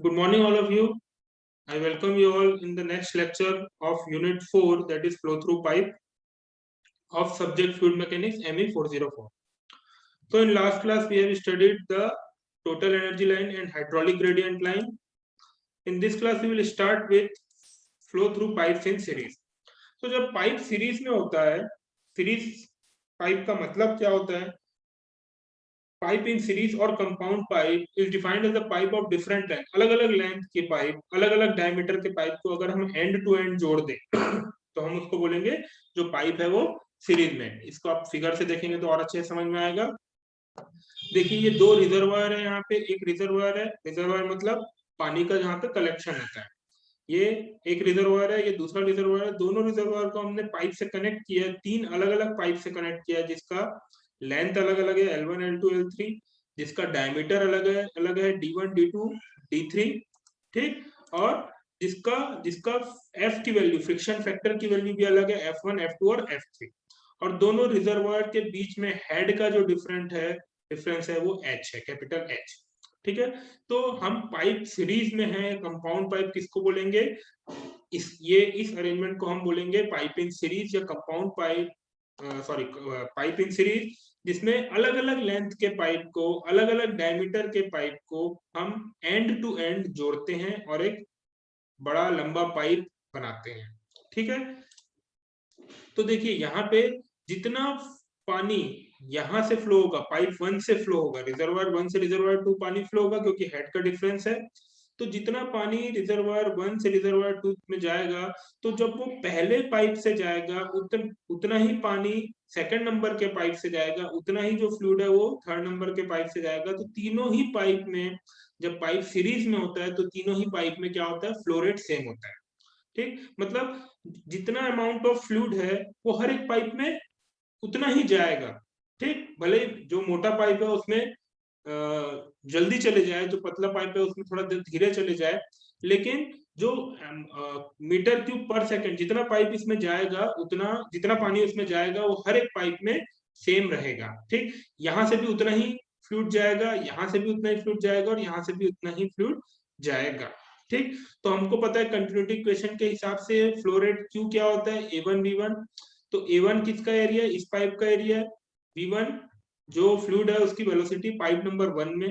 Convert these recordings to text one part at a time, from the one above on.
Good morning, all of you. I welcome you all in the next lecture of Unit 4, that is Flow Through Pipe of Subject Fluid Mechanics ME 404. So, in last class, we have studied the total energy line and hydraulic gradient line. In this class, we will start with flow through pipes in series. So, जब pipe series में होता है, series pipe का मतलब क्या होता है? Pipe in series और compound pipe is defined as a pipe of different length, अलग अलग लेंथ के पाइप, अलग अलग डायमीटर के पाइप को अगर हम एंड टू एंड जोड़ दें तो हम उसको बोलेंगे जो पाइप है वो सीरीज में। इसको आप फिगर से देखेंगे तो और अच्छे समझ में आएगा। देखिए ये दो रिजर्वायर है, यहाँ पे एक रिजर्वायर है, रिजर्वायर मतलब पानी का जहाँ पे कलेक्शन होता है। ये एक रिजर्वायर है, ये दूसरा रिजर्वायर है। दोनों रिजर्वायर को हमने पाइप से कनेक्ट किया है, तीन अलग अलग पाइप से कनेक्ट किया है, जिसका लेंथ अलग अलग है L1 L2 L3, जिसका डायमीटर अलग है D1 D2 D3, ठीक। और जिसका जिसका F की वैल्यू, फ्रिक्शन फैक्टर की वैल्यू भी अलग है, F1 F2 और F3। और दोनों रिजर्वायर के बीच में हेड का जो डिफरेंस है वो H है, कैपिटल H, ठीक है। तो हम पाइप सीरीज में है, कंपाउंड पाइप किसको बोलेंगे? इस अरेंजमेंट को हम बोलेंगे पाइप इन सीरीज या compound pipe, sorry pipe in series, जिसमें अलग अलग लेंथ के पाइप को, अलग अलग डायमीटर के पाइप को हम एंड टू एंड जोड़ते हैं और एक बड़ा लंबा पाइप बनाते हैं, ठीक है। तो देखिए यहाँ पे जितना पानी यहाँ से फ्लो होगा, पाइप 1 से फ्लो होगा, रिजर्वायर 1 से रिजर्वायर 2 पानी फ्लो होगा क्योंकि हेड का डिफरेंस है। तो जितना पानी रिजर्वायर 1 से रिजर्वायर 2 में जाएगा, तो जब वो पहले पाइप से जाएगा उतना ही पानी सेकंड नंबर के पाइप से जाएगा, उतना ही जो फ्लूइड है वो थर्ड नंबर के पाइप से जाएगा। तो तीनों ही पाइप में, जब पाइप सीरीज में होता है तो तीनों ही पाइप में क्या होता है? फ्लो रेट सेम होता है, ठीक। मतलब जितना अमाउंट ऑफ फ्लूइड है वो हर एक पाइप में उतना ही जाएगा, ठीक। भले जो मोटा पाइप है उसमें जल्दी चले जाए, जो पतला पाइप है उसमें थोड़ा धीरे चले जाए, लेकिन जो मीटर क्यूब पर सेकंड जितना पाइप इसमें जाएगा, उतना जितना पानी उसमें जाएगा वो हर एक पाइप में सेम रहेगा, ठीक। यहाँ से भी उतना ही फ्लूइड जाएगा, यहाँ से भी उतना ही फ्लूइड जाएगा और यहाँ से भी उतना ही फ्लूइड जाएगा, ठीक। तो हमको पता है कंटिन्यूटी इक्वेशन के हिसाब से फ्लो रेट क्यू क्या होता है? A1 V1। तो A1 किसका एरिया? इस पाइप का एरिया है। V1 जो फ्लूइड है उसकी वेलोसिटी पाइप नंबर 1 में।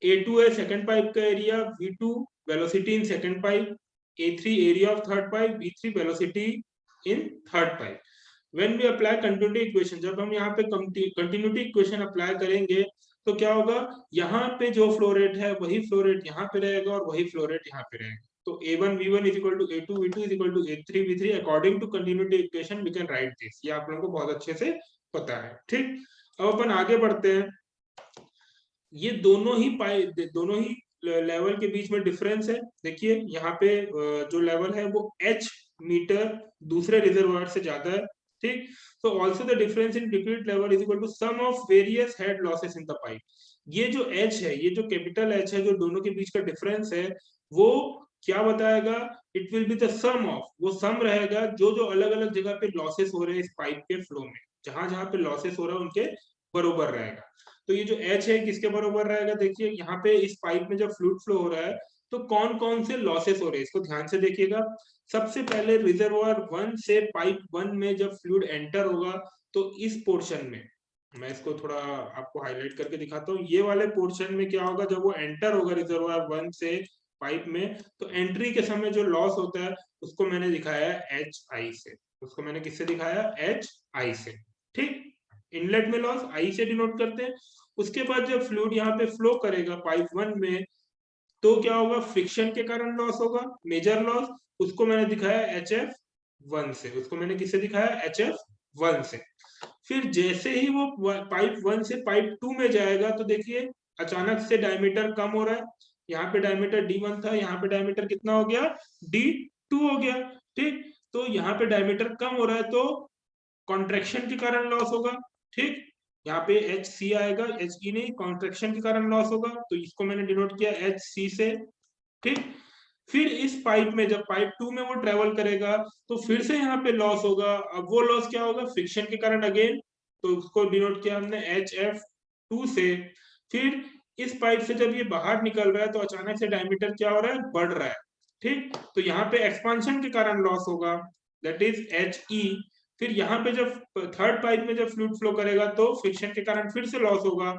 A2 है सेकंड पाइप का area, V2 velocity in second pipe, A3 area of third pipe, V3 velocity in third pipe. When we apply continuity equation, जब हम यहाँ पे कंटिन्यूटी इक्वेशन अप्लाई करेंगे तो क्या होगा? यहाँ पे जो फ्लो रेट है वही फ्लो रेट यहाँ पे रहेगा और वही फ्लो रेट यहाँ पे रहेगा। तो A1 V1 is equal to A2 V2 is equal to A3 V3 according to continuity equation we can write this। ये आप लोगों को बहुत अच्छे से पता है, ठीक। अब अपन आगे बढ़ते हैं। ये दोनों ही लेवल के बीच में डिफरेंस है। देखिए यहाँ पे जो लेवल है वो H मीटर दूसरे रिजर्वायर से ज्यादा है, ठीक। So also the difference in liquid level is equal to sum of various head losses in the pipe। ये जो H है, ये जो कैपिटल H है, जो दोनों के बीच का डिफरेंस है, वो क्या बताएगा? It will be the sum of, वो सम रहेगा जो अलग अलग जगह पे लॉसेस हो रहे हैं इस पाइप के फ्लो में, जहां जहां पे लॉसेस हो रहा है उनके बरोबर रहेगा। तो ये जो H है किसके बरोबर रहेगा? देखिए यहाँ पे इस पाइप में जब फ्लूइड फ्लो हो रहा है तो कौन कौन से लॉसेस हो रहे हैं इसको ध्यान से देखिएगा। सबसे पहले रिजर्वायर 1 से पाइप 1 में जब फ्लूइड एंटर होगा तो इस पोर्शन में, मैं इसको थोड़ा आपको हाईलाइट करके दिखाता हूँ, ये वाले पोर्शन में क्या होगा? जब वो एंटर होगा रिजर्वायर 1 से पाइप में, तो एंट्री के समय जो लॉस होता है उसको मैंने दिखाया है HI से। उसको मैंने किससे दिखाया? HI से, ठीक। इनलेट में लॉस I से डिनोट करते हैं। उसके बाद जब फ्लूइड यहाँ पे फ्लो करेगा पाइप 1 में, तो क्या होगा? फ्रिक्शन के कारण लॉस होगा, मेजर लॉस। उसको मैंने दिखाया HF1 से। उसको मैंने किससे दिखाया? HF1 से। फिर जैसे ही वो पाइप 1 से पाइप 2 में जाएगा तो देखिए अचानक से डायमीटर कम हो रहा है। यहाँ पे डायमीटर D1 था, यहाँ पे डायमीटर कितना हो गया? D2 हो गया, ठीक। तो यहाँ पे डायमीटर कम हो रहा है तो कॉन्ट्रैक्शन के कारण लॉस होगा, ठीक। यहाँ पे HC आएगा, HE नहीं, कॉन्ट्रैक्शन के कारण लॉस होगा, तो इसको मैंने डिनोट किया HC से, ठीक। फिर इस पाइप में जब पाइप 2 में वो ट्रेवल करेगा तो फिर से यहाँ पे लॉस होगा। अब वो लॉस क्या होगा? फ्रिक्शन के कारण अगेन, तो उसको डिनोट किया हमने HF2 से। फिर इस पाइप से जब ये बाहर निकल रहा है तो अचानक से डायमीटर क्या हो रहा है, बढ़ रहा है। ठीक, तो यहाँ पे एक्सपांशन के कारण लॉस होगा, दैट इज HE। फिर यहाँ पे जब थर्ड पाइप में जब फ्लूइड फ्लो करेगा तो फ्रिक्शन के कारण फिर से लॉस होगा,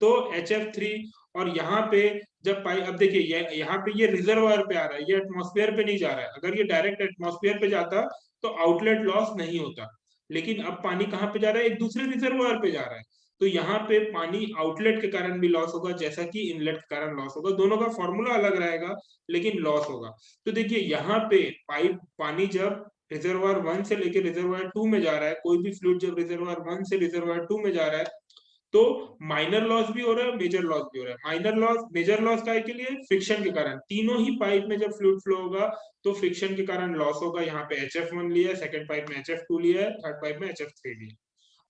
तो HF3। और यहाँ पे जब पाइप, अब देखिए यहाँ पे ये रिजर्वायर पे आ रहा है, ये एटमॉस्फेयर पे नहीं जा रहा है। अगर ये डायरेक्ट एटमॉस्फेयर पे जाता तो आउटलेट लॉस नहीं होता, लेकिन अब पानी कहाँ पे जा रहा है, एक दूसरे रिजर्वायर पे जा रहा है, तो यहाँ पे पानी आउटलेट के कारण भी लॉस होगा जैसा कि इनलेट के कारण लॉस होगा। दोनों का फॉर्मूला अलग रहेगा लेकिन लॉस होगा। तो देखिए यहाँ पे पाइप पानी जब रिजर्वायर 1 से लेकर रिजर्वायर 2 में जा रहा है, कोई भी फ्लूइड जब रिजर्वायर 1 से रिजर्वायर 2 में जा रहा है तो माइनर लॉस भी हो रहा है, मेजर लॉस भी हो रहा है। माइनर लॉस, मेजर लॉस काय के लिए, फ्रिक्शन के कारण। तीनों ही पाइप में जब फ्लूइड फ्लो होगा तो फ्रिक्शन के कारण लॉस होगा। यहाँ पे HF1 लिया है, सेकंड पाइप में HF2 लिया है, थर्ड पाइप में HF3 लिया है।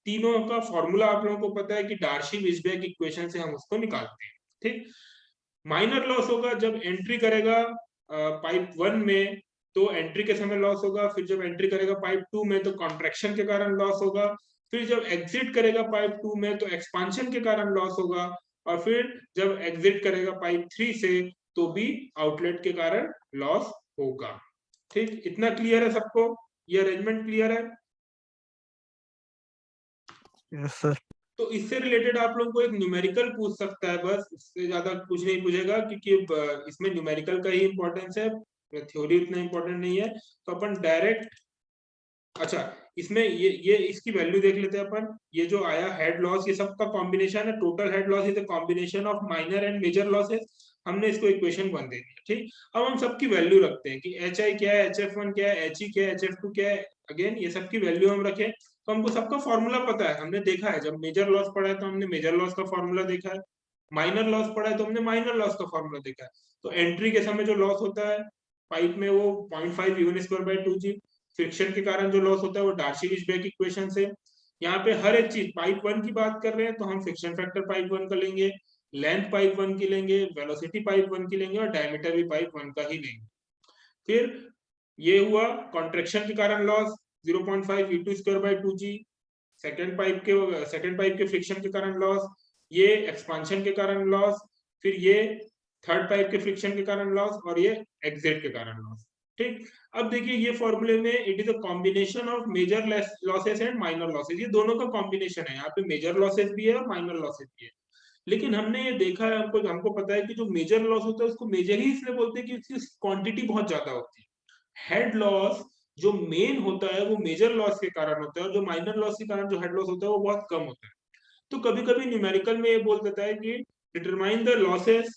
तीनों का फॉर्मूला आप लोगों को पता है कि डार्सी-विसबेक इक्वेशन से हम उसको निकालते हैं। ठीक, माइनर लॉस होगा जब एंट्री करेगा पाइप 1 में तो एंट्री के समय लॉस होगा, फिर जब एंट्री करेगा पाइप 2 में तो कॉन्ट्रैक्शन के कारण लॉस होगा, फिर जब एग्जिट करेगा पाइप 2 में तो एक्सपांशन के कारण लॉस होगा, और फिर जब एग्जिट करेगा पाइप 3 से तो भी आउटलेट के कारण लॉस होगा। ठीक, इतना क्लियर है सबको, ये अरेंजमेंट क्लियर है? Yes sir. तो इससे रिलेटेड आप लोगों को एक न्यूमेरिकल पूछ सकता है, बस इससे ज्यादा कुछ नहीं पूछेगा, क्योंकि इसमें न्यूमेरिकल का ही इंपॉर्टेंस है, थ्योरी इतना इंपॉर्टेंट नहीं है। तो अपन डायरेक्ट, अच्छा इसमें ये इसकी वैल्यू देख लेते हैं अपन। ये जो आया हेड लॉस, ये सबका कॉम्बिनेशन है। Total head loss is a combination of minor and major losses. हमने इसको इक्वेशन 1 दे दी। ठीक, अब हम सबकी वैल्यू रखते हैं कि HI क्या है, HF1 क्या है, HE क्या है, HF2 क्या है। अगेन ये सबकी वैल्यू हम रखें तो हमको सबका फॉर्मूला पता है, हमने देखा है। जब मेजर लॉस पढ़ा है तो हमने मेजर लॉस का फॉर्मूला देखा है, माइनर लॉस पढ़ा है तो हमने माइनर लॉस का फॉर्मूला देखा है। तो एंट्री के समय जो लॉस होता है पाइप में वो 0.5 U²/2G। फ्रिक्शन के कारण जो लॉस होता है वो डार्सी-विसबेक इक्वेशन से। यहाँ पे हर एक चीज, पाइप 1 की बात कर रहे हैं तो हम फ्रिक्शन फैक्टर पाइप 1 का लेंगे, लेंथ पाइप 1 की लेंगे, वेलोसिटी पाइप 1 की लेंगे, और डायमीटर भी पाइप 1 का ही लेंगे। फिर ये हुआ कॉन्ट्रैक्शन के कारण लॉस 0.5 U²/2G। सेकेंड पाइप के फ्रिक्शन के कारण लॉस, ये एक्सपांशन के कारण लॉस, फिर ये थर्ड पाइप के फ्रिक्शन के कारण लॉस, और ये एग्जिट के कारण लॉस। ठीक, अब देखिए ये फॉर्मूले में it is a combination of major losses and minor losses. ये दोनों का कॉम्बिनेशन है, यहाँ पे मेजर लॉसेस भी है और माइनर लॉसेस भी है। लेकिन हमने ये देखा है, हमको पता है कि जो मेजर लॉस होता है उसको मेजर ही इसलिए बोलते हैं कि उसकी क्वांटिटी बहुत ज्यादा होती है। हेड लॉस जो मेन होता है वो मेजर लॉस के कारण होता है, और जो माइनर लॉस के कारण जो हेड लॉस होता है वो बहुत कम होता है। तो कभी कभी न्यूमेरिकल में ये बोल देता है कि determine the losses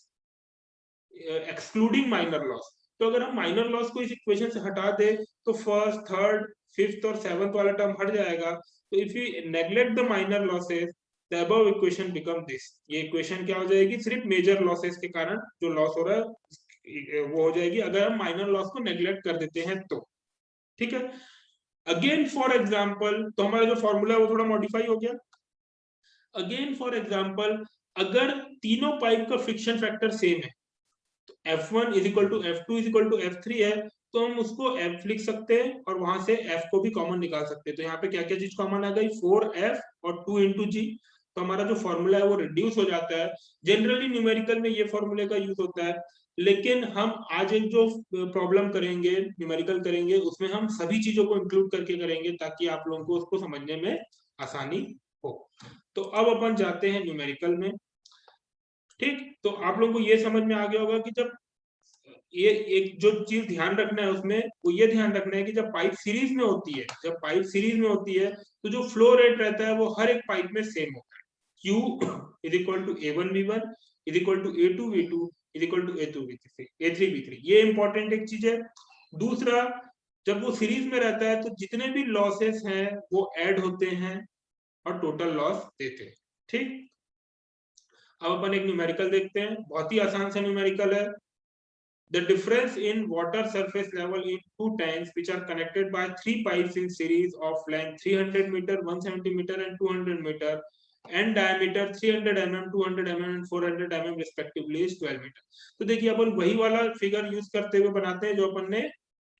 excluding minor loss. तो अगर हम माइनर लॉस को इस इक्वेशन से हटा दे तो फर्स्ट, थर्ड, फिफ्थ और सेवंथ वाला टर्म हट जाएगा। तो if you neglect the minor losses the above equation become this. ये इक्वेशन क्या हो जाएगी, सिर्फ मेजर लॉसेस के कारण जो लॉस हो रहा है वो हो जाएगी, अगर हम माइनर लॉस को नेग्लेक्ट कर देते हैं तो। ठीक है, अगेन फॉर एग्जांपल, तो हमारा जो फॉर्मूला है वो थोड़ा मॉडिफाई हो गया। अगेन फॉर एग्जांपल, अगर तीनों पाइप का फ्रिक्शन फैक्टर सेम है, तो F1 is equal to F2 is equal to F3 है, तो हम उसको F लिख सकते हैं और वहां से F को भी कॉमन निकाल सकते हैं। तो यहाँ पे क्या क्या चीज कॉमन आ गई, 4F और 2 इंटू जी। तो हमारा जो फॉर्मूला है वो रिड्यूस हो जाता है। जनरली न्यूमेरिकल में ये फॉर्मूले का यूज होता है, लेकिन हम आज एक जो प्रॉब्लम करेंगे, न्यूमेरिकल करेंगे, उसमें हम सभी चीजों को इंक्लूड करके करेंगे ताकि आप लोगों को उसको समझने में आसानी हो। तो अब अपन जाते हैं न्यूमेरिकल में। ठीक, तो आप लोगों को ये समझ में आ गया होगा कि जब ये एक जो चीज ध्यान रखना है उसमें, वो ये ध्यान रखना है कि जब पाइप सीरीज में होती है, तो जो फ्लो रेट रहता है वो हर एक पाइप में सेम होता है। Q is equal to A1V1 is equal to A2V2 is equal to A3V3। ये इंपॉर्टेंट एक चीज है। दूसरा, जब वो सीरीज में रहता है तो जितने भी लॉसेस हैं वो ऐड होते हैं और टोटल लॉस देते हैं। ठीक, अब अपन एक न्यूमेरिकल देखते हैं, बहुत ही आसान सा न्यूमेरिकल है। The difference in water surface level in two tanks which are connected by three pipes in series of length 300 meter, 170 meter and 200 meter and diameter 300 mm, 200 mm and 400 mm respectively is 12 meter। तो देखिए अपन वही वाला figure use करते हुए बनाते हैं जो अपन ने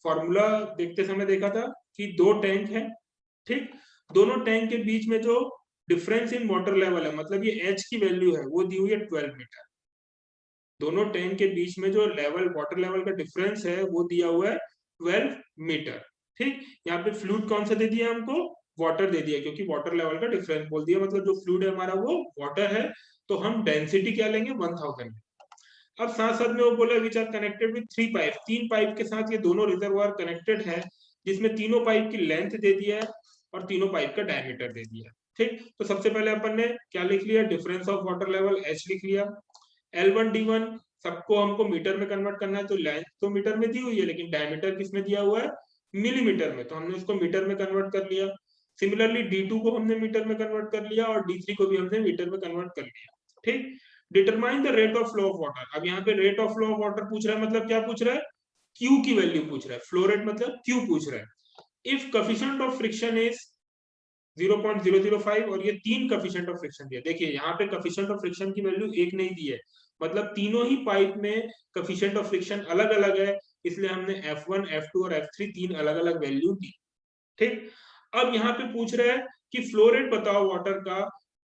फॉर्मूला देखते समय देखा था कि दो टैंक है। ठीक, दोनों टैंक के बीच में जो डिफरेंस इन वाटर लेवल है, मतलब ये H की वैल्यू है वो दी हुई है 12 मीटर। दोनों टैंक के बीच में जो लेवल वाटर लेवल का डिफरेंस है वो दिया हुआ है 12 मीटर। ठीक, यहाँ पे फ्लूइड कौन सा दे दिया हमको, वाटर दे दिया, क्योंकि वाटर लेवल का डिफरेंस बोल दिया, मतलब जो फ्लूइड है हमारा वो वाटर है, तो हम डेंसिटी क्या लेंगे 1000। अब साथ साथ में वो बोला which are connected with 3 pipe, 3 pipe के साथ ये दोनों रिजर्वायर कनेक्टेड है, जिसमें तीनों पाइप की लेंथ दे दिया है और तीनों पाइप का डायमीटर दे दिया है। ठीक, तो सबसे पहले अपन ने क्या लिख लिया, difference of water level h लिख लिया। L1 D1 सबको हमको मीटर में कन्वर्ट करना है, तो लेंथ तो मीटर में दी हुई है, लेकिन डायमीटर किसमें दिया हुआ है, मिलीमीटर में, तो हमने उसको मीटर में कन्वर्ट कर लिया। सिमिलरली D2 को हमने मीटर में कन्वर्ट कर लिया और D3 को भी हमने मीटर में कन्वर्ट कर लिया। ठीक, determine the rate of flow of water. अब यहाँ पे rate of flow of water पूछ रहा है, मतलब क्या पूछ रहा है, Q की वैल्यू पूछ रहा है, फ्लो रेट मतलब Q पूछ रहा है। If coefficient of friction is 0.005 और ये 3 कोएफिशिएंट ऑफ फ्रिक्शन दिया, देखिए यहाँ पे कोएफिशिएंट ऑफ फ्रिक्शन की वैल्यू एक नहीं दी है, मतलब तीनों ही पाइप में कोएफिशिएंट ऑफ फ्रिक्शन अलग अलग है, इसलिए हमने F1 F2 और F3 तीन अलग अलग वैल्यू दी। ठीक, अब यहाँ पे पूछ रहा है कि फ्लो रेट बताओ वाटर का,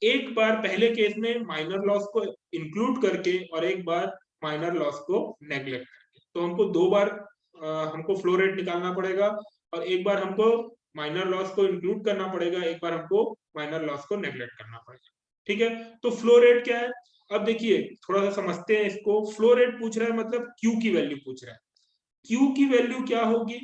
एक बार पहले केस में माइनर लॉस को इंक्लूड करके और एक बार माइनर लॉस को नेग्लेक्ट करके, तो हमको दो बार हमको फ्लो रेट निकालना पड़ेगा और एक बार हमको माइनर लॉस को इंक्लूड करना पड़ेगा, एक बार हमको माइनर लॉस को नेग्लेक्ट करना पड़ेगा। ठीक है, तो फ्लो रेट क्या है, अब देखिए थोड़ा सा समझते हैं इसको। फ्लो रेट पूछ रहा है मतलब Q की वैल्यू पूछ रहा है। Q की वैल्यू क्या होगी,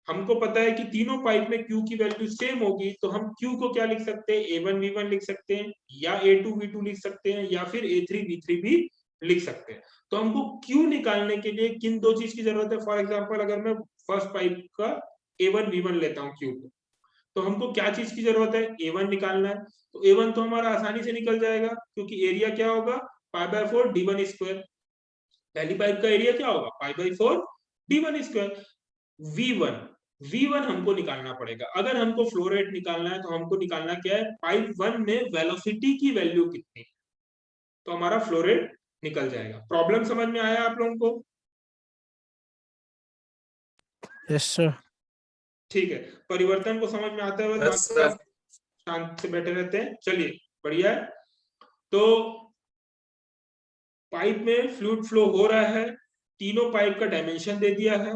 हमको पता है कि तीनों पाइप में Q की वैल्यू सेम होगी, तो हम Q को क्या लिख सकते हैं, A1 V1 लिख सकते हैं, या A2 V2 लिख सकते हैं, या फिर A3 V3 भी लिख सकते हैं। तो हमको Q निकालने के लिए किन दो चीज की जरूरत है, फॉर एग्जांपल अगर मैं फर्स्ट पाइप का A1 V1 लेता हूँ Q को, तो हमको क्या चीज की जरूरत है, A1 निकालना है। तो A1 तो हमारा आसानी से निकल जाएगा, क्योंकि एरिया क्या होगा, π/4 D1 स्क्वायर। पहली पाइप का एरिया क्या होगा, π/4 D1 स्क्वायर। V1 हमको निकालना पड़ेगा। अगर हमको फ्लो रेट निकालना है तो हमको निकालना क्या है, पाइप 1 में वेलोसिटी की वैल्यू कितनी, तो हमारा फ्लो रेट निकल जाएगा। प्रॉब्लम समझ में आया आप लोगों को? Yes sir. ठीक है, परिवर्तन को समझ में आता है, यस सर। शांत से बैठे रहते हैं। चलिए बढ़िया है। तो पाइप में फ्लूइड फ्लो हो रहा है, तीनों पाइप का डायमेंशन दे दिया है,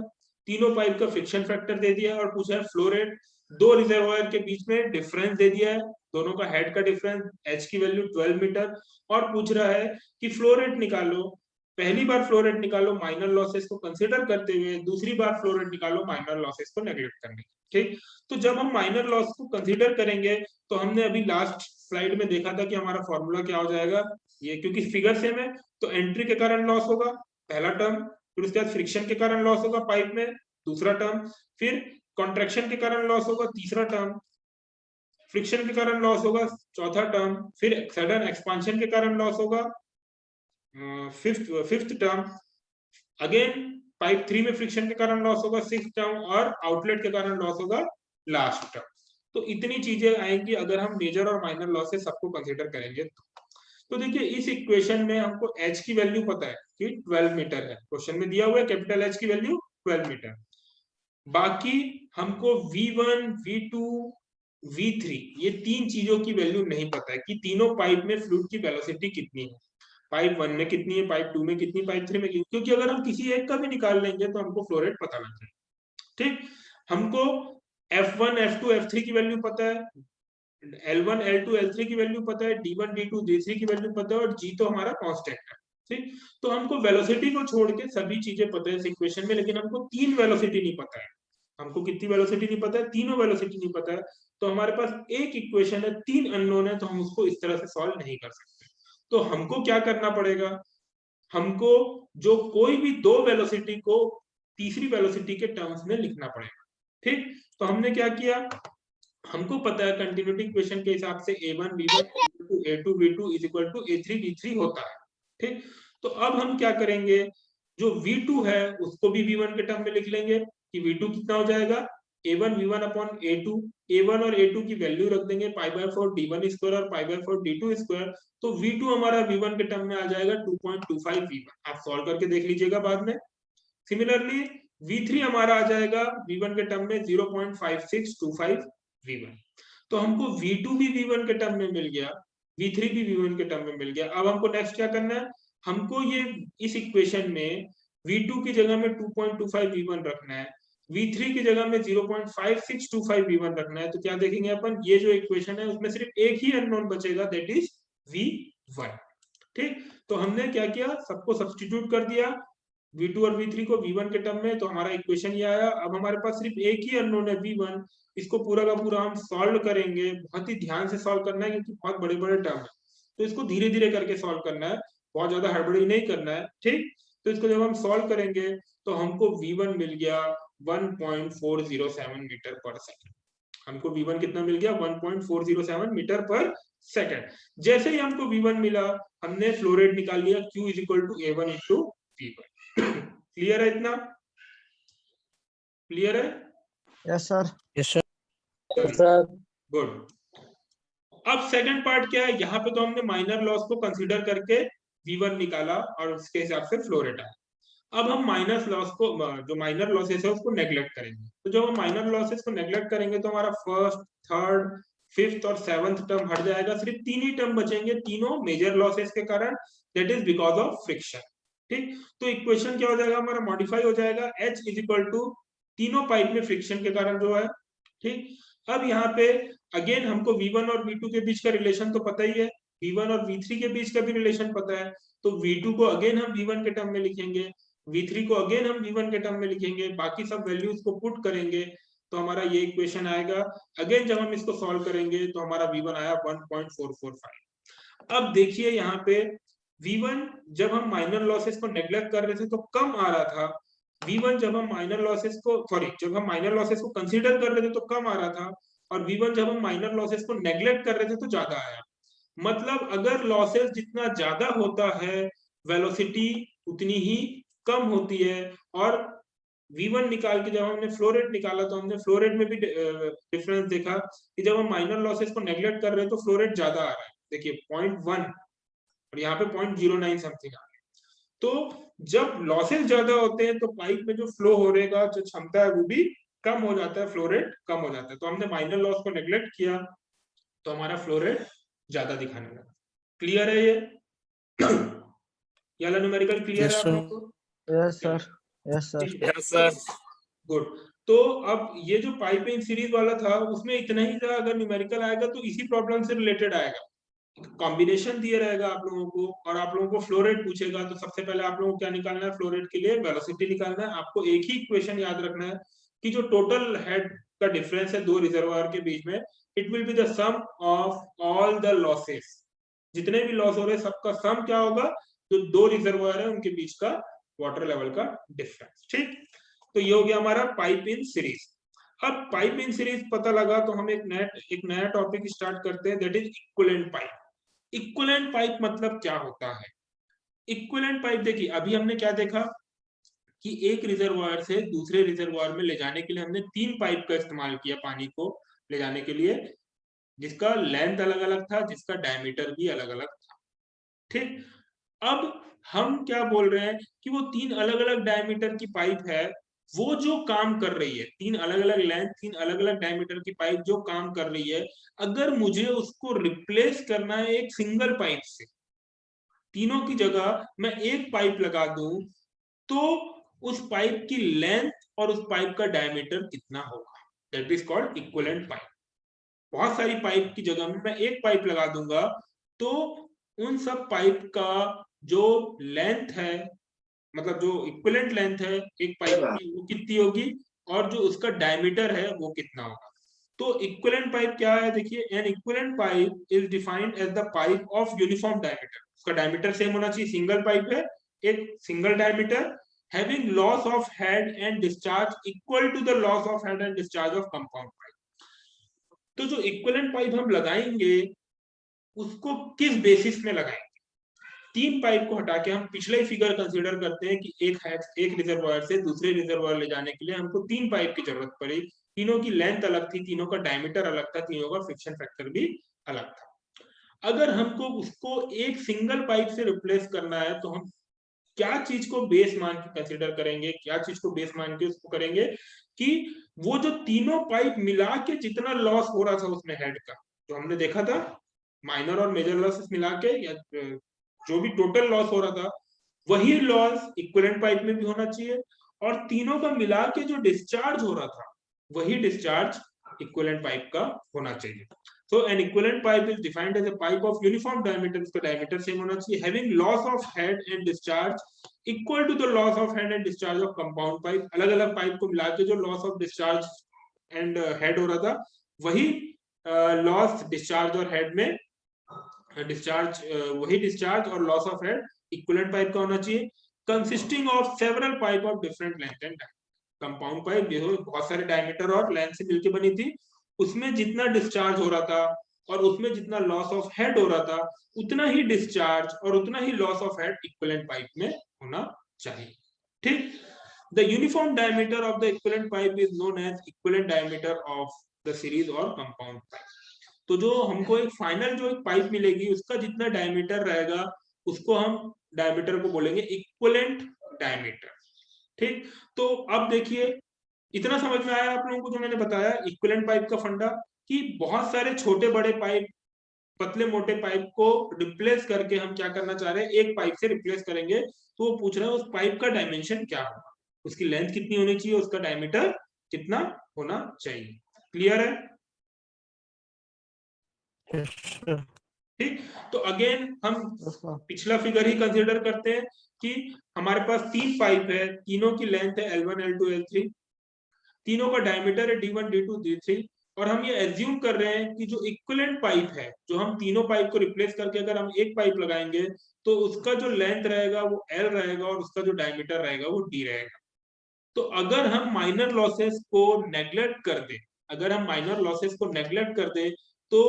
तीनों पाइप का फ्रिक्शन फैक्टर दे दिया है और पूछा है फ्लो रेट। दो रिजर्वायर के बीच में डिफरेंस दे दिया है, दोनों का हेड का डिफरेंस h की वैल्यू 12 मीटर, और पूछ रहा है कि फ्लो रेट निकालो। पहली बार फ्लो रेट निकालो माइनर लॉसेस को कंसीडर करते हुए, दूसरी बार फ्लो रेट निकालो माइनर लॉसेस को नेग्लेक्ट करने। ठीक, तो जब हम माइनर लॉस को कंसीडर करेंगे तो हमने अभी लास्ट स्लाइड में देखा था कि हमारा फॉर्मूला क्या हो जाएगा, ये क्योंकि फिगर सेम है, तो एंट्री के कारण लॉस होगा पहला टर्म, फिर उसके बाद फ्रिक्शन के कारण लॉस होगा पाइप में दूसरा टर्म, फिर कॉन्ट्रैक्शन के कारण लॉस होगा तीसरा टर्म, फ्रिक्शन के कारण लॉस होगा चौथा टर्म, फिर सडन एक्सपांशन के कारण लॉस होगा फिफ्थ टर्म, अगेन पाइप 3 में फ्रिक्शन के कारण लॉस होगा सिक्स्थ टर्म, और आउटलेट के कारण लॉस होगा लास्ट टर्म। तो इतनी चीजें आएंगी अगर हम मेजर और माइनर लॉसेस सबको कंसीडर करेंगे। तो देखिए इस इक्वेशन में हमको h की वैल्यू पता है कि 12 मीटर है, क्वेश्चन में दिया हुआ है कैपिटल H की वैल्यू 12 मीटर। बाकी हमको V1 V2 V3 ये तीन चीजों की वैल्यू नहीं पता है कि तीनों पाइप में फ्लूइड की वेलोसिटी कितनी है, पाइप 1 में कितनी है, पाइप 2 में कितनी, पाइप 3 में कितनी, क्योंकि अगर हम किसी एक का भी निकाल लेंगे तो हमको फ्लो रेट पता लग जाएगा। ठीक, हमको F1 F2 F3 की वैल्यू पता है, L1 L2 L3 की वैल्यू पता है, D1 D2 D3 की वैल्यू पता है, और G तो हमारा कांस्टेंट है। ठीक, तो हमको वेलोसिटी को छोड़ के सभी चीजें पता है इस इक्वेशन में, लेकिन हमको तीन वेलोसिटी नहीं पता है। हमको कितनी वेलोसिटी नहीं पता है, तीनों वेलोसिटी नहीं पता है, तो हमारे पास एक इक्वेशन है, तीन अननोन है, तो हम उसको इस तरह से सॉल्व नहीं कर सकते। तो हमको क्या करना पड़ेगा, हमको जो कोई भी दो वेलोसिटी को तीसरी वेलोसिटी के टर्म्स में लिखना पड़ेगा। ठीक, तो हमने क्या किया, हमको पता है कंटिन्यूटी इक्वेशन के हिसाब से A1 V1 A2 V2 A3 V3 होता है। ठीक, तो अब हम क्या करेंगे, जो V2 है उसको भी V1 के टर्म में लिख लेंगे कि V2 कितना हो जाएगा, A1 V1 upon A2, A1 और A2 की वैल्यू रख देंगे π/4 D1 स्क्वायर और π/4 D2 स्क्वायर, तो V2 हमारा V1 के टर्म में आ जाएगा 2.25 V1। आप सॉल्व करके देख लीजिएगा बाद में। सिमिलरली V3 हमारा आ जाएगा V1 के टर्म में 0.5625 V1। तो हमको V2 भी V1 के टर्म में मिल गया, V3 भी V1 के टर्म में मिल गया। अब हमको नेक्स्ट क्या करना है, हमको ये इस इक्वेशन में V2 की जगह में 2.25 V1 रखना है, V3 की जगह में 0.5625 V1 रखना है। तो क्या देखेंगे अपन, ये जो इक्वेशन है उसमें सिर्फ एक ही अननोन बचेगा, दैट इज V1। ठीक, तो हमने क्या किया, सबको सब्स्टिट्यूट कर दिया, V2 और V3 को V1 के टर्म में, तो हमारा इक्वेशन ये आया। अब हमारे पास सिर्फ एक ही अननोन है V1, इसको पूरा का पूरा हम सॉल्व करेंगे। बहुत ही ध्यान से सॉल्व करना है क्योंकि बहुत बड़े बड़े टर्म है, तो इसको धीरे धीरे करके सॉल्व करना है, बहुत ज्यादा हड़बड़ी नहीं करना है। ठीक, तो इसको जब हम सॉल्व करेंगे तो हमको V1 मिल गया 1.407 मीटर पर सेकेंड। हमको V1 कितना मिल गया, 1.407 मीटर पर सेकेंड। जैसे ही हमको V1 मिला, हमने फ्लो रेट निकाल लिया, Q is equal to A1 into V1। Clear है, इतना क्लियर है? Yes sir. Yes, sir. Good. अब सेकंड पार्ट क्या है, यहाँ पे तो हमने माइनर लॉस को कंसीडर करके V1 निकाला और उसके हिसाब से फ्लो रेट आया। अब हम माइनस लॉस को, जो माइनर लॉसेस है उसको नेग्लेक्ट करेंगे। तो जब हम माइनर लॉसेस को नेग्लेक्ट करेंगे तो हमारा फर्स्ट, थर्ड, फिफ्थ और सेवंथ टर्म हट जाएगा, सिर्फ तीन ही टर्म बचेंगे, तीनों मेजर लॉसेस के कारण, that is because of friction. ठीक, तो इक्वेशन क्या हो जाएगा हमारा, मॉडिफाई हो जाएगा, H इज इक्वल टू तीनों पाइप में फ्रिक्शन के कारण जो है। ठीक, अब यहाँ पे अगेन हमको V1 और V2 के बीच का रिलेशन तो पता ही है, V1 और V3 के बीच का भी रिलेशन पता है, तो V2 को अगेन हम V1 के टर्म में लिखेंगे, V3 को अगेन हम V1 के टर्म में लिखेंगे, बाकी सब वैल्यूज को पुट करेंगे तो हमारा ये इक्वेशन आएगा। अगेन जब हम इसको सॉल्व करेंगे तो हमारा V1 आया 1.445। अब देखिए यहाँ पे V1 जब हम माइनर लॉसेस को नेग्लेक्ट कर रहे थे तो कम आ रहा था, V1 जब हम माइनर लॉसेस को, सॉरी, जब हम माइनर लॉसेस को कंसीडर कर रहे थे तो कम आ रहा था, और V1 जब हम माइनर लॉसेस को नेग्लेक्ट कर रहे थे तो ज्यादा आया। मतलब अगर लॉसेस जितना ज्यादा होता है, वेलोसिटी उतनी ही कम होती है। और V1 निकाल के जब हमने फ्लो रेट निकाला तो हमने फ्लो रेट में भी डिफरेंस देखा कि जब हम माइनर लॉसेस को नेग्लेक्ट कर रहे हैं तो फ्लो रेट ज्यादा आ रहा है, देखिए 0.1 और यहाँ पे 0.09 समथिंग आ रहा है। तो जब लॉसेस ज्यादा होते हैं तो पाइप में जो फ्लो हो रहेगा, जो क्षमता है वो भी कम हो जाता है, फ्लो रेट कम हो जाता है। तो हमने माइनर लॉस को नेग्लेक्ट किया तो हमारा फ्लो रेट ज्यादा दिखाने लगा। क्लियर है ये? ये वाला न्यूमेरिकल क्लियर Yes, है आप sir. लोगों को? Yes sir. Yes sir. Yes, sir. Good. तो अब ये जो पाइप इन सीरीज वाला था उसमें इतना ही था, अगर न्यूमेरिकल आएगा तो इसी प्रॉब्लम से रिलेटेड आएगा। कॉम्बिनेशन दिया रहेगा आप लोगों को और आप लोगों को फ्लो रेट पूछेगा, तो सबसे पहले आप लोगों को क्या निकालना है, फ्लो रेट के लिए वेलोसिटी निकालना है। आपको एक ही इक्वेशन याद रखना है कि जो टोटल हेड का डिफरेंस है दो रिजर्वायर के बीच में, it will be the sum of all the losses. जितने भी लॉस हो रहे हैं सबका सम क्या होगा, जो दो रिजर्वायर है उनके बीच का वाटर लेवल का डिफरेंस। ठीक, तो ये हो गया हमारा पाइप इन सीरीज। अब पाइप इन सीरीज पता लगा तो हम एक नया टॉपिक स्टार्ट करते हैं, that is equivalent pipe. Equivalent pipe मतलब क्या होता है? इक्विवेलेंट पाइप, देखिए अभी हमने क्या देखा कि एक रिजर्वायर से दूसरे रिजर्वायर में ले जाने के लिए हमने तीन पाइप का इस्तेमाल किया पानी को ले जाने के लिए, जिसका लेंथ अलग अलग था, जिसका डायमीटर भी अलग अलग था। ठीक, अब हम क्या बोल रहे हैं कि वो तीन अलग अलग डायमीटर की पाइप है, वो जो काम कर रही है, तीन अलग अलग लेंथ, तीन अलग अलग डायमीटर की पाइप जो काम कर रही है, अगर मुझे उसको रिप्लेस करना है एक सिंगल पाइप से, तीनों की जगह मैं एक पाइप लगा दूं, तो उस पाइप की लेंथ और उस पाइप का डायमीटर कितना होगा, that is called equivalent pipe. बहुत सारी पाइप की जगह में मैं एक पाइप लगा दूंगा तो उन सब पाइप का जो लेंथ है, मतलब जो इक्विवेलेंट लेंथ है एक पाइप की, वो कितनी होगी, और जो उसका डायमीटर है वो कितना होगा। तो इक्विवेलेंट पाइप क्या है, देखिए, an equivalent pipe is defined as the pipe of uniform diameter. उसका डायमीटर सेम होना चाहिए, सिंगल पाइप है, एक single diameter, having loss of head and discharge equal to the loss of head and discharge of compound pipe. तो जो equivalent pipe हम लगाएंगे उसको किस बेसिस में लगाएंगे? तीन पाइप को हटा के हम पिछले ही फिगर कंसीडर करते हैं कि एक रिजर्वायर से दूसरे रिजर्वायर ले जाने के लिए हमको तीन पाइप की जरूरत पड़ी, तीनों की लेंथ अलग थी, तीनों का डायमीटर अलग था, तीनों का फ्रिक्शन फैक्टर भी अलग था। अगर हमको उसको एक सिंगल पाइप से रिप्लेस करना है तो हम क्या चीज को बेस मान के कंसीडर करेंगे, क्या चीज को बेस मान के उसको करेंगे कि वो जो तीनों पाइप मिला के जितना लॉस हो रहा था उसमें हेड का, जो हमने देखा था माइनर और मेजर लॉसेस मिला के, या जो भी टोटल लॉस हो रहा था वही लॉस इक्विवेलेंट पाइप में भी होना चाहिए, और तीनों का मिला के जो डिस्चार्ज हो रहा था वही डिस्चार्ज इक्विवेलेंट पाइप का होना चाहिए। So an equivalent pipe is defined as a pipe of uniform diameter, इसका diameter same होना चाहिए, having loss of head and discharge equal to the loss of head and discharge of compound pipe। अलग अलग pipe को मिला के जो loss of discharge and head हो रहा था वही loss discharge और head में discharge वही discharge और loss of head equivalent pipe का होना चाहिए, consisting of several pipe of different length and diameter। Compound pipe जो बहुत सारे डायमीटर और लेंथ से मिलकर बनी थी, उसमें जितना डिस्चार्ज हो रहा था और उसमें जितना लॉस ऑफ हेड हो रहा था उतना ही डिस्चार्ज और उतना ही loss of head equivalent pipe में होना चाहिए। ठीक, the uniform diameter of the equivalent pipe is known as equivalent diameter of the series और कंपाउंड पाइप। तो जो हमको एक फाइनल जो एक पाइप मिलेगी उसका जितना डायमीटर रहेगा उसको हम डायमीटर को बोलेंगे इक्विवेलेंट डायमीटर। ठीक, तो अब देखिए इतना समझ में आया आप लोगों को जो मैंने बताया इक्विवेलेंट पाइप का फंडा, कि बहुत सारे छोटे बड़े पाइप पतले मोटे पाइप को रिप्लेस करके हम क्या करना चाह रहे हैं, एक पाइप से रिप्लेस करेंगे। तो वो पूछ रहा है उस पाइप का डायमेंशन क्या होगा, उसकी लेंथ कितनी होनी चाहिए, उसका डायमीटर कितना होना चाहिए। क्लियर है? ठीक, तो अगेन हम पिछला फिगर ही कंसीडर करते हैं कि हमारे पास तीन पाइप है, तीनों की लेंथ है L1 L2 L3, तीनों का डायमीटर है D1 D2 D3, और हम ये एज्यूम कर रहे हैं कि जो इक्विवेलेंट पाइप है, जो हम तीनों पाइप को रिप्लेस करके अगर हम एक पाइप लगाएंगे तो उसका जो लेंथ रहेगा वो L रहेगा और उसका जो डायमीटर रहेगा वो D रहेगा। तो अगर हम माइनर लॉसेस को नेग्लेक्ट कर दे, अगर हम माइनर लॉसेस को नेग्लेक्ट कर दे तो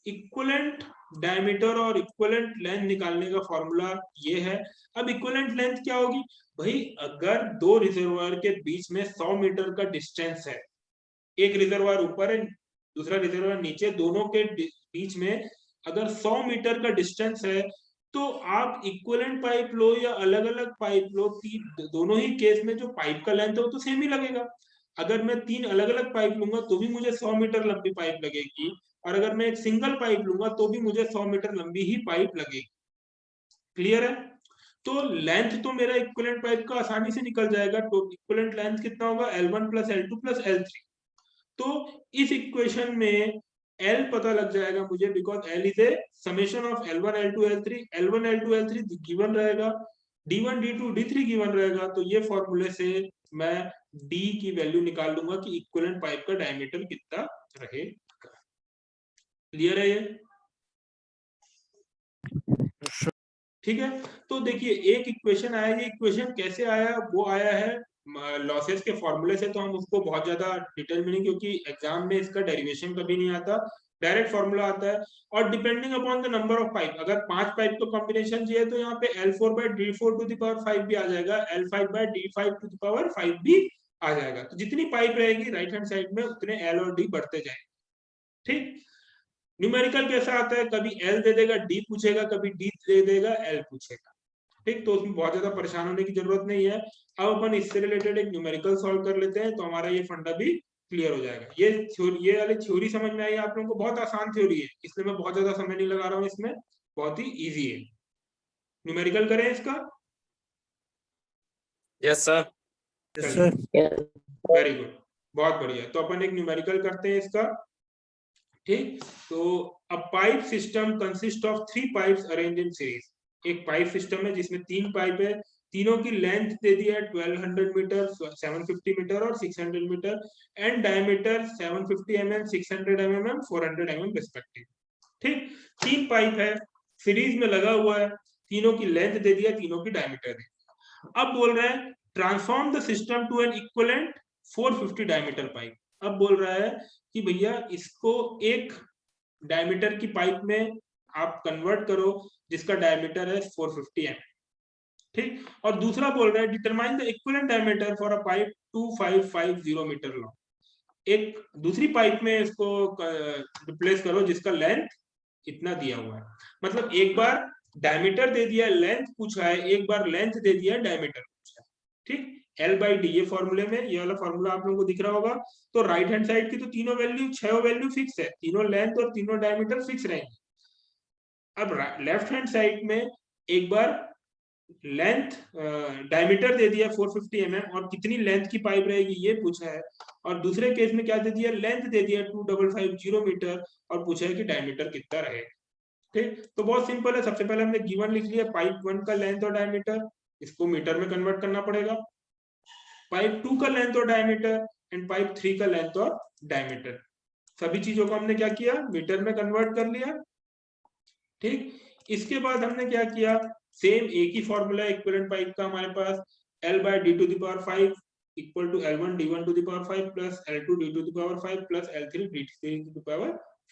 इक्विवेलेंट डायमीटर और इक्विवेलेंट लेंथ निकालने का फॉर्मूला ये है। अब इक्विवेलेंट लेंथ क्या होगी भाई, अगर दो रिजर्वायर के बीच में 100 मीटर का डिस्टेंस है, एक रिजर्वायर ऊपर है दूसरा रिजर्वायर नीचे, दोनों के बीच में अगर 100 मीटर का डिस्टेंस है तो आप इक्विवेलेंट पाइप लो या अलग अलग पाइप लो, दोनों ही केस में जो पाइप का लेंथ है वो तो सेम ही लगेगा। अगर मैं तीन अलग अलग पाइप लूंगा तो भी मुझे 100 मीटर लंबी पाइप लगेगी, और अगर मैं एक सिंगल पाइप लूंगा तो भी मुझे 100 मीटर लंबी ही पाइप लगेगी। क्लियर है? तो लेंथ तो मेरा इक्विवेलेंट पाइप का आसानी से निकल जाएगा। तो इक्विवेलेंट लेंथ कितना होगा, L1 + L2 + L3। तो इस इक्वेशन में L पता लग जाएगा मुझे, because L is a summation of L1 L2 L3, L1 L2 L3 given रहेगा, D1 D2 D3 गिवन रहेगा। तो ये फॉर्मूले से मैं D की वैल्यू निकाल लूंगा कि इक्विवेलेंट पाइप का डायमीटर कितना रहेगा। क्लियर है ये? ठीक है, तो देखिए एक इक्वेशन आया, ये इक्वेशन कैसे आया, वो आया है लॉसेस के फॉर्मूले से। तो हम उसको बहुत ज्यादा डिटेल में नहीं, क्योंकि एग्जाम में इसका डेरिवेशन कभी नहीं आता, डायरेक्ट फॉर्मूला आता है। और depending upon the number of pipe, अगर 5 पाइप का कॉम्बिनेशन चाहिए तो यहाँ पे L4/D4⁵ भी आ जाएगा, L5/D5⁵ भी आ जाएगा। तो जितनी पाइप रहेगी राइट हैंड साइड में उतने L और D बढ़ते जाएंगे। ठीक, न्यूमेरिकल कैसा आता है, कभी L दे देगा D पूछेगा, कभी D दे देगा L पूछेगा। ठीक, तो उसमें बहुत ज्यादा परेशान होने की जरूरत नहीं है। अब अपन इससे रिलेटेड एक न्यूमेरिकल सॉल्व कर लेते हैं, तो हमारा ये फंडा भी क्लियर हो जाएगा। ये वाली थ्योरी समझ में आई आप लोगों को? बहुत आसान थ्योरी है, इसलिए मैं बहुत ज्यादा समय नहीं लगा रहा हूँ इसमें, बहुत ही इजी है। न्यूमेरिकल करें इसका? Yes sir. वेरी गुड, बहुत बढ़िया। तो अपन एक न्यूमेरिकल करते हैं इसका। ठीक, तो अ pipe system consist of 3 pipes arrange in series. एक पाइप सिस्टम है जिसमें 3 पाइप है, तीनों की लेंथ दे दी है 1200 मीटर, 750 मीटर और 600 metre, and diameter 750 mm, 600 mm, 400 mm respective. ठीक, 3 पाइप है, सीरीज में लगा हुआ है, तीनों की लेंथ दे दिया, तीनों की डायमीटर दे दिया। अब बोल रहा है transform the system to an equivalent 450 diameter pipe. अब बोल रहा है कि भैया इसको एक डायमीटर की पाइप में आप कन्वर्ट करो जिसका डायमीटर है 450 mm। ठीक, और दूसरा बोल रहा है determine the equivalent diameter for a pipe 2550 metre long. एक दूसरी पाइप में इसको रिप्लेस करो जिसका लेंथ इतना दिया हुआ है। मतलब एक बार डायमीटर दे दिया, लेंथ पूछा है, एक बार लेंथ दे दिया, डायमीटर पूछा है। ठीक, L/D ये फॉर्मूले में, ये वाला फॉर्मूला आप लोगों को दिख रहा होगा। तो राइट हैंड साइड की तो तीनों वैल्यू, 6 वैल्यू फिक्स है, तीनों लेंथ और तीनों डायमीटर फिक्स रहेंगे। अब लेफ्ट हैंड साइड में एक बार लेंथ डायमीटर दे दिया 450 mm और कितनी लेंथ की पाइप रहेगी ये पूछा है, और दूसरे केस में क्या दे दिया, लेंथ दे दिया 2550 मीटर और पूछा है कि डायमीटर कितना रहेगा। ठीक, तो बहुत सिंपल है। सबसे पहले हमने गिवन लिख लिया पाइप 1 का लेंथ और डायमीटर, इसको मीटर में कन्वर्ट करना पड़ेगा। पाइप 2 का लेंथ और डायमीटर एंड पाइप 3 का लेंथ और डायमीटर, सभी चीजों को हमने क्या किया, मीटर में कन्वर्ट कर लिया। ठीक, इसके बाद हमने क्या किया, सेम एक ही फॉर्मूला इक्विवेलेंट पाइप का हमारे पास, L by d to the power 5 equal to L1 d1 to the power 5 plus L2 d2 to the power 5 plus L3 d3 to the power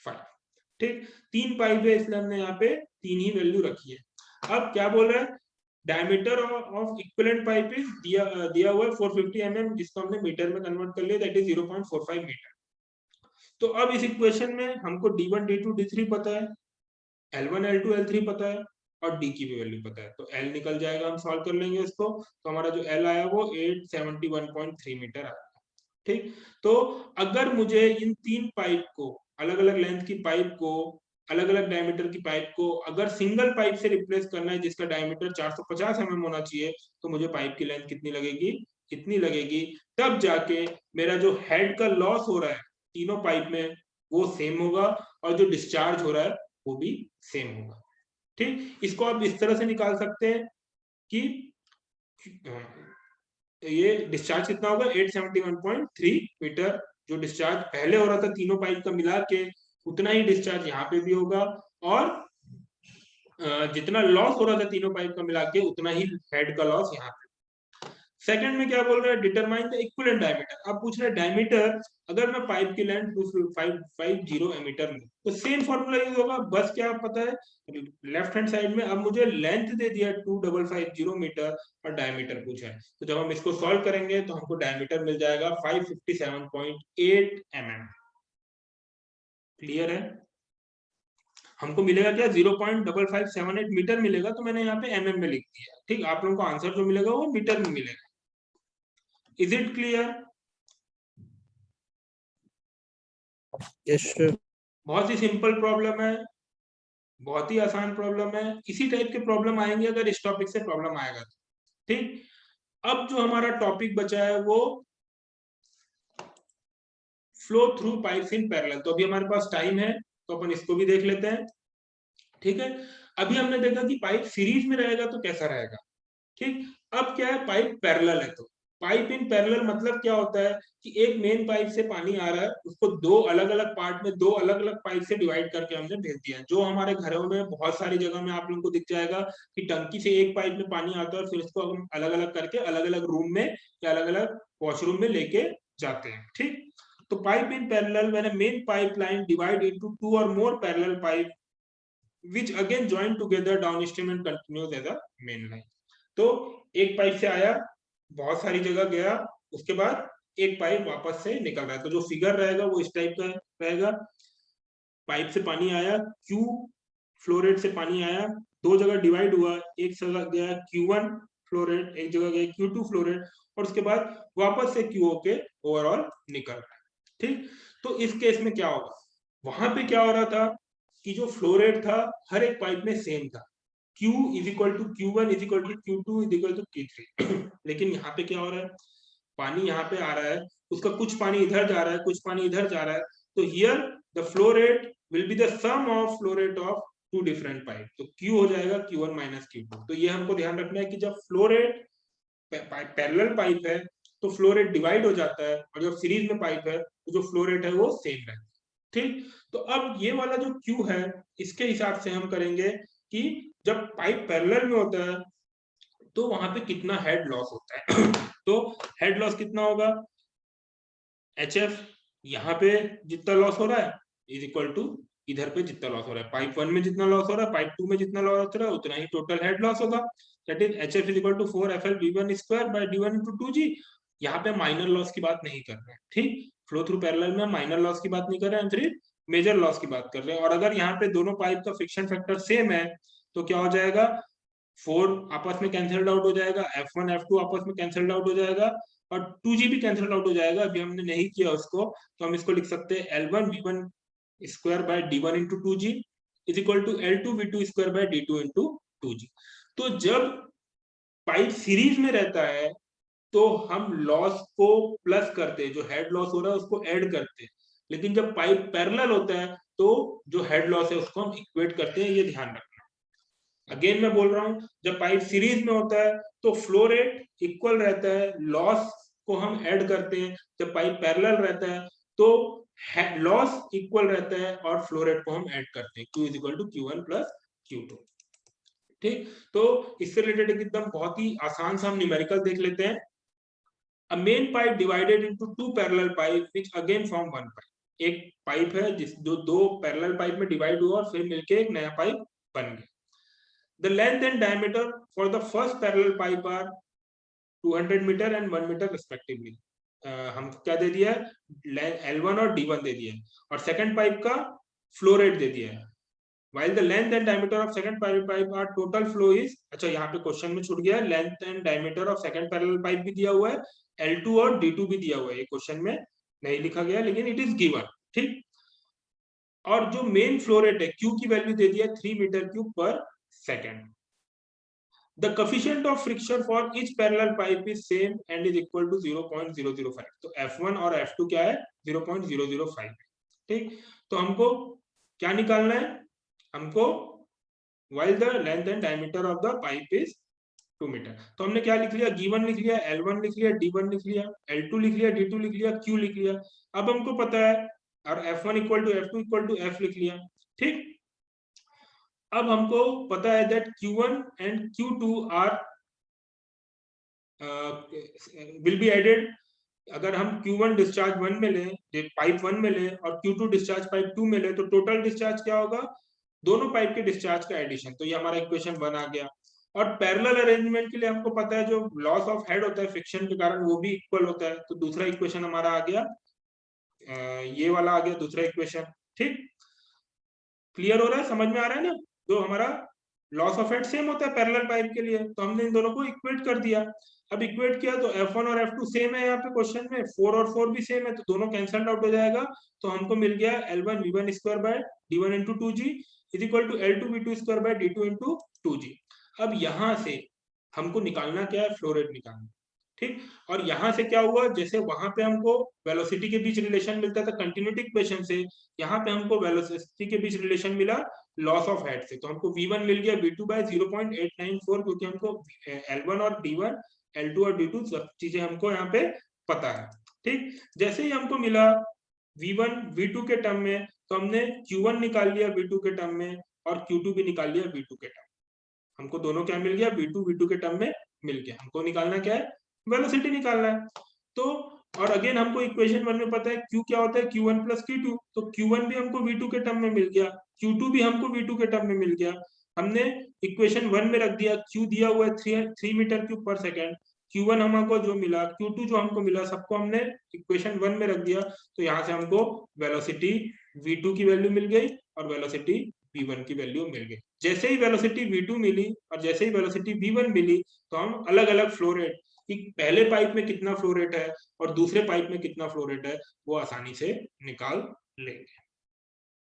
5। ठीक, तीन पाइप है इसलिए हमने यहाँ पे तीन ही वैल्यू रखी है। अब क्या बोल रहा है, diameter of equivalent pipe is दिया हुआ है 450 mm, जिसको हमने मीटर में कन्वर्ट कर लिया, दैट इज 0.45 मीटर। तो अब इस इक्वेशन में हमको d1 d2 d3 पता है, L1 L2 L3 पता है और D की भी वैल्यू पता है, तो L निकल जाएगा, हम सॉल्व कर लेंगे इसको, तो हमारा जो L आया वो 871.3 मीटर आया। ठीक, तो अगर मुझे इन तीन पाइप को, अलग अलग लेंथ की पाइप को, अलग अलग डायमीटर की पाइप को अगर सिंगल पाइप से रिप्लेस करना है जिसका डायमीटर 450 mm होना चाहिए, तो मुझे पाइप की लेंथ कितनी लगेगी, कितनी लगेगी, तब जाके मेरा जो हेड का लॉस हो रहा है तीनों पाइप में वो सेम होगा और जो डिस्चार्ज हो रहा है वो भी सेम होगा। ठीक, इसको आप इस तरह से निकाल सकते हैं कि ये डिस्चार्ज कितना होगा, 871.3 मीटर, जो डिस्चार्ज पहले हो रहा था तीनों पाइप का मिला के उतना ही डिस्चार्ज यहाँ पे भी होगा, और जितना लॉस हो रहा था तीनों पाइप का मिला के उतना ही हेड का लॉस यहाँ पे। सेकंड में क्या बोल रहा है, डिटरमाइन द इक्विवेलेंट डायमीटर। अब पूछ रहे हैं डायमीटर, अगर मैं पाइप की लेंथ 250 मीटर लूं तो सेम फॉर्मूला यूज होगा, बस क्या पता है लेफ्ट हैंड साइड में अब मुझे लेंथ दे दिया 2550 मीटर और डायमीटर पूछा है, तो जब हम इसको सॉल्व करेंगे तो हमको डायमीटर मिल जाएगा 557.8 mm। क्लियर है, हमको मिलेगा क्या, 0.5578 मीटर मिलेगा, तो मैंने यहाँ पे mm में लिख दिया। ठीक, आप लोगों को आंसर जो मिलेगा वो मीटर में मिलेगा। Is it clear? Yes sir. बहुत ही सिंपल प्रॉब्लम है, बहुत ही आसान प्रॉब्लम है। इसी टाइप के प्रॉब्लम आएंगे अगर इस टॉपिक से प्रॉब्लम आएगा तो। ठीक, अब जो हमारा टॉपिक बचा है वो flow through pipes in parallel. तो अभी हमारे पास टाइम है तो अपन इसको भी देख लेते हैं। ठीक है, अभी हमने देखा कि पाइप सीरीज में रहेगा तो कैसा रहेगा। ठीक, अब क्या है, पाइप पैरेलल है, तो पाइप इन पैरेलल मतलब क्या होता है कि एक मेन पाइप से पानी आ रहा है, उसको दो अलग अलग पार्ट में दो अलग अलग पाइप से डिवाइड करके हमने भेज दिया। जो हमारे घरों में बहुत सारी जगह में आप लोगों को दिख जाएगा कि टंकी से एक पाइप में पानी आता है और फिर उसको हम अलग अलग करके अलग अलग रूम में या अलग अलग वॉशरूम में लेके जाते हैं। ठीक, तो pipe in parallel when a main pipeline divide into two और more parallel pipe which again join together downstream and continues as a main line। तो एक पाइप से आया, बहुत सारी जगह गया, उसके बाद एक पाइप वापस से निकल रहा है, तो जो फिगर रहेगा वो इस टाइप का रहेगा। पाइप से पानी आया, क्यू फ्लो रेट से पानी आया, दो जगह डिवाइड हुआ, एक जगह गया Q1 फ्लो रेट, एक जगह गया Q2 फ्लो रेट, और उसके बाद वापस से QO के ओवरऑल निकल रहा है। ठीक, तो इस केस में क्या होगा, वहां पे क्या हो रहा था कि जो फ्लो रेट था हर एक पाइप में सेम था, Q is equal to Q1 is equal to Q2 is equal to Q3। लेकिन यहाँ पे क्या हो रहा है, पानी यहाँ पे आ रहा है, उसका कुछ पानी इधर जा रहा है, कुछ पानी इधर जा रहा है, तो here the flow rate will be the sum of flow rate of two different pipe, तो Q हो जाएगा Q1 माइनस Q2। तो ये हमको ध्यान रखना है कि जब फ्लो रेट पैरेलल पाइप है तो फ्लो रेट डिवाइड हो जाता है, और जब सीरीज में पाइप है तो जो फ्लो रेट है वो सेम रहता है। ठीक, तो अब ये वाला जो Q है इसके हिसाब से हम करेंगे कि जब पाइप पैरेलल में होता है तो वहां पे कितना हेड लॉस होता है। तो हेड लॉस कितना होगा, HF यहाँ पे जितना लॉस हो रहा है इज इक्वल टू इधर पे जितना लॉस हो रहा है, पाइप 1 में जितना लॉस हो रहा है पाइप 2 में जितना लॉस हो रहा है उतना ही टोटल हेड लॉस होगा, that is HF is equal to 4FL V1 square by D1 into 2G। यहाँ पे माइनर लॉस की बात नहीं कर रहे हैं। ठीक, फ्लो थ्रू पैरेलल में माइनर लॉस की बात नहीं कर रहे हैं, सिर्फ मेजर लॉस की बात कर रहे हैं। और अगर यहाँ पे दोनों पाइप का फ्रिक्शन फैक्टर सेम है तो क्या हो जाएगा, 4 आपस में कैंसल्ड आउट हो जाएगा, F1 F2 आपस में कैंसल्ड आउट हो जाएगा, और 2G भी कैंसल्ड आउट हो जाएगा। अभी हमने नहीं किया उसको, तो हम इसको लिख सकते हैं L1 V1 square by D1 into 2G is equal to L2 V2 square by D2 into 2G। तो जब पाइप सीरीज में रहता है तो हम लॉस को प्लस करते हैं, जो हेड लॉस हो रहा है उसको ऐड करते हैं, लेकिन जब पाइप पैरेलल होता है तो जो हेड लॉस है उसको हम इक्वेट करते हैं, ये ध्यान रखना। अगेन मैं बोल रहा हूं, जब पाइप सीरीज में होता है तो फ्लो रेट इक्वल रहता है, लॉस को हम ऐड करते हैं। जब पाइप पैरेलल रहता है तो लॉस इक्वल रहता है और फ्लो रेट को हम ऐड करते हैं, Q is equal to Q1 plus Q2। ठीक, तो इससे रिलेटेड एकदम बहुत ही आसान सा हम न्यूमेरिकल देख लेते हैं। A main pipe divided into two parallel pipe which again form one pipe. एक पाइप है जिस जो दो पैरेलल पाइप में डिवाइड हुआ और फिर मिलके एक नया पाइप बन गया। The length and diameter for the first parallel pipe are 200 meter and 1 meter respectively. हम क्या दे दिया है, L1 और D1 दे दिया है, और सेकंड पाइप का फ्लो रेट दे दिया है। While the length and diameter of second parallel pipe are total flow is, अच्छा यहाँ पे क्वेश्चन में छूट गया, length and diameter of second parallel pipe भी दिया हुआ है, L2 और D2 भी दिया हुआ है, ये क्वेश्चन में नहीं लिखा गया लेकिन इट इज गिवन। ठीक, और जो मेन फ्लो रेट है Q की वैल्यू दे दिया 3 मीटर क्यूब पर second. The coefficient of friction for each parallel pipe is same and is equal to 0.005. तो F1 और F2 क्या है, 0.005। ठीक, तो हमको क्या निकालना है, हमको while the length and diameter of the pipe is 2 metre, तो हमने क्या लिख लिया, G1 लिख लिया, L1 लिख लिया, D1 लिख लिया, L2 लिख लिया, D2 लिख लिया, Q लिख लिया। अब हमको पता है और F1 equal to F2 equal to F लिख लिया। ठीक, अब हमको पता है that Q1 and Q2 are will be added। अगर हम Q1 डिस्चार्ज 1 में ले, पाइप 1 में ले, और Q2 डिस्चार्ज पाइप 2 में ले, तो टोटल डिस्चार्ज क्या होगा, दोनों पाइप के डिस्चार्ज का एडिशन। तो ये हमारा इक्वेशन 1 आ गया। और पैरेलल अरेंजमेंट के लिए हमको पता है जो लॉस ऑफ हेड होता है फ्रिक्शन के कारण वो भी इक्वल होता है, तो दूसरा इक्वेशन हमारा आ गया, ये वाला आ गया दूसरा इक्वेशन। ठीक, क्लियर हो रहा है, समझ में आ रहा है ना। जो हमारा लॉस ऑफ हेड सेम होता है पैरेलल पाइप के लिए, तो हमने इन दोनों को इक्वेट कर दिया। अब इक्वेट किया तो F1 और F2 सेम है, यहाँ पे क्वेश्चन में 4 और 4 भी सेम है, तो दोनों कैंसल्ड आउट हो जाएगा। तो हमको मिल गया L1 V1 square by D1 into 2G is equal to L2 V2 square by D2 into 2G। अब यहाँ से हमको निकालना क्या है, फ्लो रेट निकालना। ठीक, और यहाँ से क्या हुआ, जैसे वहां पे हमको वेलोसिटी के बीच रिलेशन मिलता था कंटिन्यूटी इक्वेशन से, यहाँ पे हमको वेलोसिटी के बीच रिलेशन मिला लॉस ऑफ हेड से। तो हमको V1 मिल गया V2 बाय 0.894, क्योंकि हमको L1 और D1, L2 और D2 सब चीजें हमको यहाँ पे पता है। ठीक, जैसे ही हमको मिला V1 V2 के टर्म में, तो हमने Q1 निकाल लिया V2 के टर्म में, और Q2 भी निकाल लिया V2 के टर्म। हमको दोनों क्या मिल गया, V2 V2 के टर्म में मिल गया। हमको निकालना क्या है, वेलोसिटी निकालना है। तो और अगेन हमको इक्वेशन 1 में पता है Q क्या होता है, Q1 प्लस Q2, तो Q1 भी हमको V2 के टर्म में मिल गया, Q2 भी हमको V2 के टर्म में मिल गया। हमने इक्वेशन 1 में रख दिया, Q दिया हुआ है 3 मीटर क्यूब पर सेकंड, Q1 हमको जो मिला, Q2 जो हमको मिला, सबको हमने इक्वेशन 1 में रख दिया। तो यहाँ से हमको वेलोसिटी V2 की वैल्यू मिल गई और वेलोसिटी V1 की वैल्यू मिल गई। जैसे ही वेलोसिटी V2 मिली और जैसे ही वेलोसिटी V1 मिली, तो हम अलग अलग फ्लो रेट कि पहले पाइप में कितना फ्लो रेट है और दूसरे पाइप में कितना फ्लो रेट है वो आसानी से निकाल लेंगे।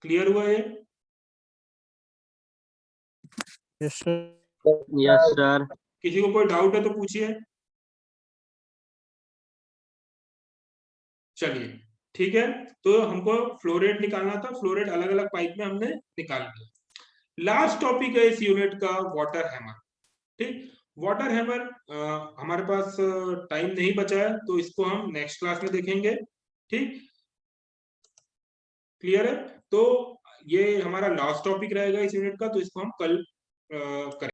क्लियर हुआ ये? Yes sir. Yes sir. किसी को कोई डाउट है तो पूछिए। चलिए ठीक है, तो हमको फ्लो रेट निकालना था, फ्लो रेट अलग अलग पाइप में हमने निकाल दिया। लास्ट टॉपिक है इस यूनिट का वाटर हैमर। ठीक, वाटर हैमर हमारे पास टाइम नहीं बचा है, तो इसको हम नेक्स्ट क्लास में देखेंगे। ठीक, क्लियर है? तो ये हमारा लास्ट टॉपिक रहेगा इस यूनिट का, तो इसको हम कल करेंगे।